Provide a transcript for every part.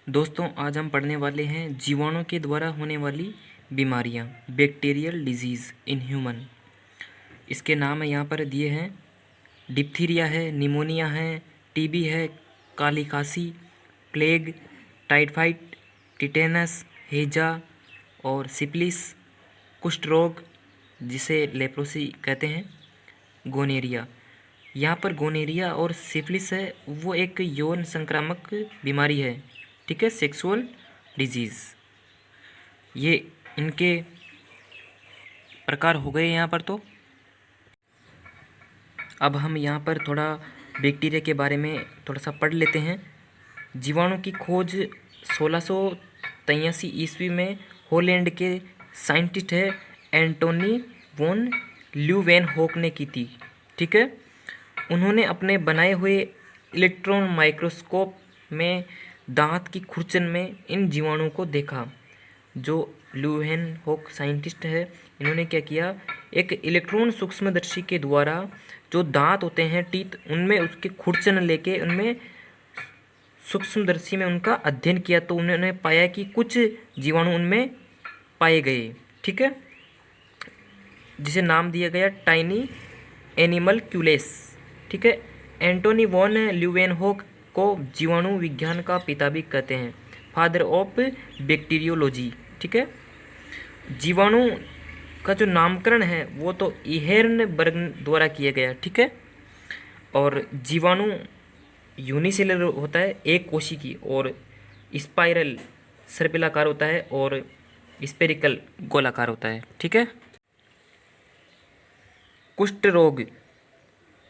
दोस्तों आज हम पढ़ने वाले हैं जीवाणु के द्वारा होने वाली बीमारियां, बैक्टीरियल डिजीज़ इन ह्यूमन। इसके नाम यहाँ पर दिए हैं। डिप्थीरिया है, निमोनिया है, टीबी है, काली खांसी, प्लेग, टाइफाइड, टिटेनस, हैजा और सिफिलिस, कुष्ठ रोग जिसे लेप्रोसी कहते हैं, गोनेरिया। यहाँ पर गोनेरिया और सिफिलिस है वो एक यौन संक्रामक बीमारी है, ठीक है, सेक्सुअल डिजीज़। ये इनके प्रकार हो गए यहाँ पर। तो अब हम यहाँ पर थोड़ा बैक्टीरिया के बारे में थोड़ा सा पढ़ लेते हैं। जीवाणु की खोज 1683 ईस्वी में हॉलैंड के साइंटिस्ट है एंटोनी वॉन ल्यूवेनहोक ने की थी, ठीक है। उन्होंने अपने बनाए हुए इलेक्ट्रॉन माइक्रोस्कोप में दांत की खुरचन में इन जीवाणुओं को देखा। जो ल्यूवेनहोक साइंटिस्ट है, इन्होंने क्या किया, एक इलेक्ट्रॉन सूक्ष्मदर्शी के द्वारा जो दांत होते हैं, टीथ, उनमें उसके खुरचन लेके उनमें सूक्ष्मदर्शी में उनका अध्ययन किया। तो उन्होंने पाया कि कुछ जीवाणु उनमें पाए गए, ठीक है, जिसे नाम दिया गया टाइनी एनिमलक्यूलेस, ठीक है। एंटोनी वॉन ल्यूवेनहोक को जीवाणु विज्ञान का पिता भी कहते हैं, फादर ऑफ बैक्टीरियोलॉजी, ठीक है। जीवाणु का जो नामकरण है वो तो इहेर्नबर्ग द्वारा किया गया, ठीक है। और जीवाणु यूनिसेलुलर होता है, एक कोशिकी, और स्पाइरल सर्पिलाकार होता है और स्पेरिकल गोलाकार होता है, ठीक है। कुष्ठ रोग,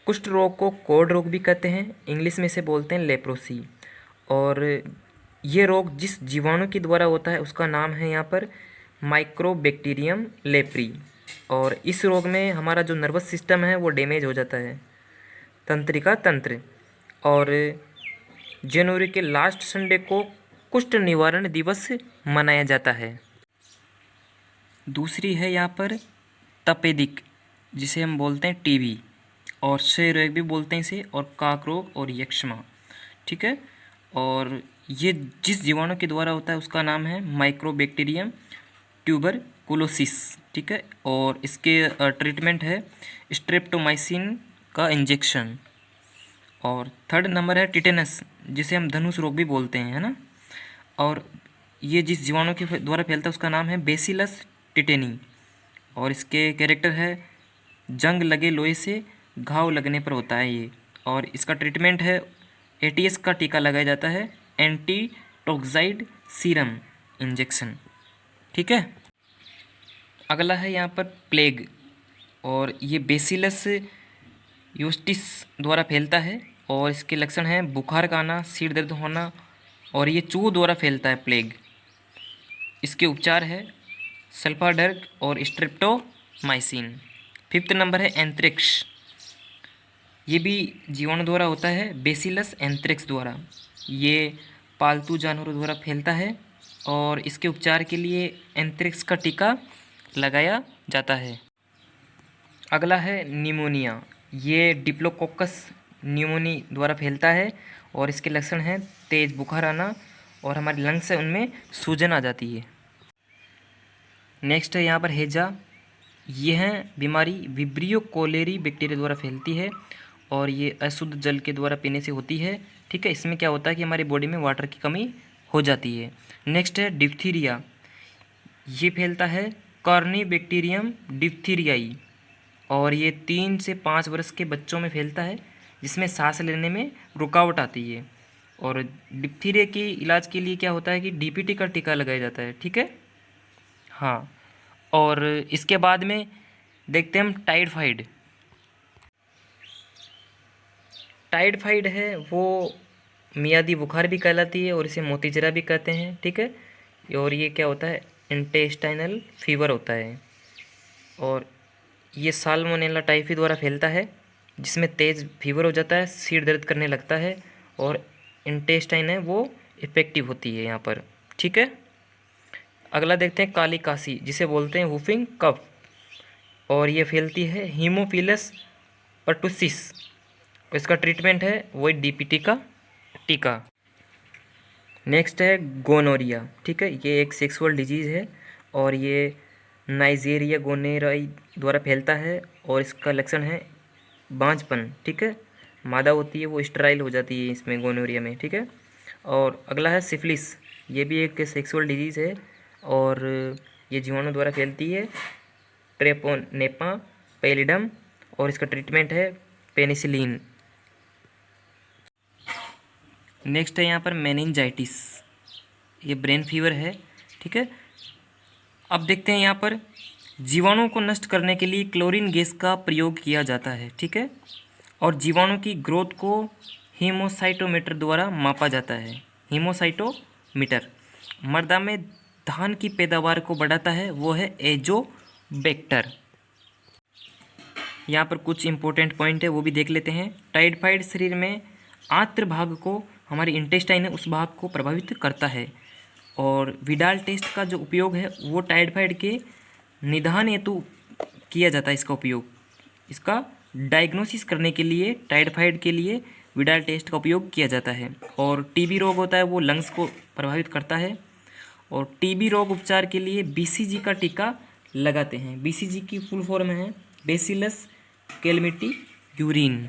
कुष्ठ रोग को कोढ़ रोग भी कहते हैं, इंग्लिश में इसे बोलते हैं लेप्रोसी। और ये रोग जिस जीवाणु के द्वारा होता है उसका नाम है यहाँ पर माइक्रोबैक्टीरियम लेप्री। और इस रोग में हमारा जो नर्वस सिस्टम है वो डैमेज हो जाता है, तंत्रिका तंत्र। और जनवरी के लास्ट संडे को कुष्ठ निवारण दिवस मनाया जाता है। दूसरी है यहाँ पर तपेदिक, जिसे हम बोलते हैं टीबी, और क्षय रोग भी बोलते हैं इसे, और काक रोग और यक्ष्मा, ठीक है। और ये जिस जीवाणु के द्वारा होता है उसका नाम है माइक्रोबैक्टीरियम ट्यूबरकुलोसिस, ठीक है। और इसके ट्रीटमेंट है स्ट्रेप्टोमाइसिन का इंजेक्शन। और थर्ड नंबर है टिटेनस, जिसे हम धनुष रोग भी बोलते हैं, है ना। और ये जिस जीवाणु के द्वारा फैलता है उसका नाम है बेसिलस टिटेनी। और इसके कैरेक्टर है जंग लगे लोहे से घाव लगने पर होता है ये। और इसका ट्रीटमेंट है एटीएस का टीका लगाया जाता है, एंटी टॉक्साइड सीरम इंजेक्शन, ठीक है। अगला है यहाँ पर प्लेग, और ये बेसिलस यूस्टिस द्वारा फैलता है। और इसके लक्षण हैं बुखार का आना, सिर दर्द होना, और ये चूहों द्वारा फैलता है प्लेग। इसके उपचार है सल्फाडर्ग और स्ट्रेप्टोमाइसिन। फिफ्थ नंबर है एंथ्रेक्स, ये भी जीवाणु द्वारा होता है, बेसिलस एंथ्रेक्स द्वारा। ये पालतू जानवरों द्वारा फैलता है और इसके उपचार के लिए एंथ्रेक्स का टीका लगाया जाता है। अगला है निमोनिया, ये डिप्लोकोकस न्यूमोनी द्वारा फैलता है और इसके लक्षण हैं तेज बुखार आना और हमारे लंग्स है उनमें सूजन आ जाती है। नेक्स्ट है यहाँ पर हैजा, यह बीमारी विब्रियो कोलेरी बैक्टीरिया द्वारा फैलती है और ये अशुद्ध जल के द्वारा पीने से होती है, ठीक है। इसमें क्या होता है कि हमारी बॉडी में वाटर की कमी हो जाती है। नेक्स्ट है डिप्थीरिया, ये फैलता है कॉर्नीबैक्टीरियम डिप्थीरियाई और ये 3 से 5 वर्ष के बच्चों में फैलता है, जिसमें सांस लेने में रुकावट आती है। और डिप्थीरिया के इलाज के लिए क्या होता है कि डीपीटी का टीका लगाया जाता है, ठीक है। हाँ, और इसके बाद में देखते हैं हम टाइफाइड। टाइफाइड है वो मियादी बुखार भी कहलाती है और इसे मोतीजरा भी कहते हैं, ठीक है। और ये क्या होता है, इंटेस्टाइनल फीवर होता है। और ये साल्मोनेला टाइफी द्वारा फैलता है, जिसमें तेज़ फीवर हो जाता है, सिर दर्द करने लगता है और इंटेस्टाइन है वो इफेक्टिव होती है यहाँ पर, ठीक है। अगला देखते हैं काली कासी, जिसे बोलते हैं वुफिंग कफ, और ये फैलती है हीमोफिलस पर्टुसिस। इसका ट्रीटमेंट है वही डीपीटी का टीका। नेक्स्ट है गोनोरिया। ठीक है, ये एक सेक्सुअल डिजीज़ है और ये नाइजेरिया गोनेराई द्वारा फैलता है और इसका लक्षण है बांझपन। ठीक है, मादा होती है वो स्टेराइल हो जाती है इसमें, गोनोरिया में। ठीक है, और अगला है सिफिलिस। ये भी एक सेक्सुअल डिजीज़ है और ये जीवाणु द्वारा फैलती है, ट्रेपोनेपा पैलिडम, और इसका ट्रीटमेंट है पेनिसिलिन। नेक्स्ट है यहाँ पर मेनिंजाइटिस, ये ब्रेन फीवर है। ठीक है, अब देखते हैं यहाँ पर जीवाणु को नष्ट करने के लिए क्लोरीन गैस का प्रयोग किया जाता है। ठीक है, और जीवाणु की ग्रोथ को हीमोसाइटोमीटर द्वारा मापा जाता है। हीमोसाइटोमीटर मृदा में धान की पैदावार को बढ़ाता है, वो है एजोबैक्टर। यहाँ पर कुछ इंपॉर्टेंट पॉइंट है वो भी देख लेते हैं। टाइफाइड शरीर में आंत्र भाग को, हमारे इंटेस्टाइन है उस भाग को प्रभावित करता है और विडाल टेस्ट का जो उपयोग है वो टाइफाइड के निदान हेतु किया जाता है। इसका उपयोग, इसका डायग्नोसिस करने के लिए टाइफाइड के लिए विडाल टेस्ट का उपयोग किया जाता है। और टीबी रोग होता है वो लंग्स को प्रभावित करता है और टीबी रोग उपचार के लिए बीसीजी का टीका लगाते हैं। बीसीजी की फुल फॉर्म है बेसिलस कैलमिटी यूरिन।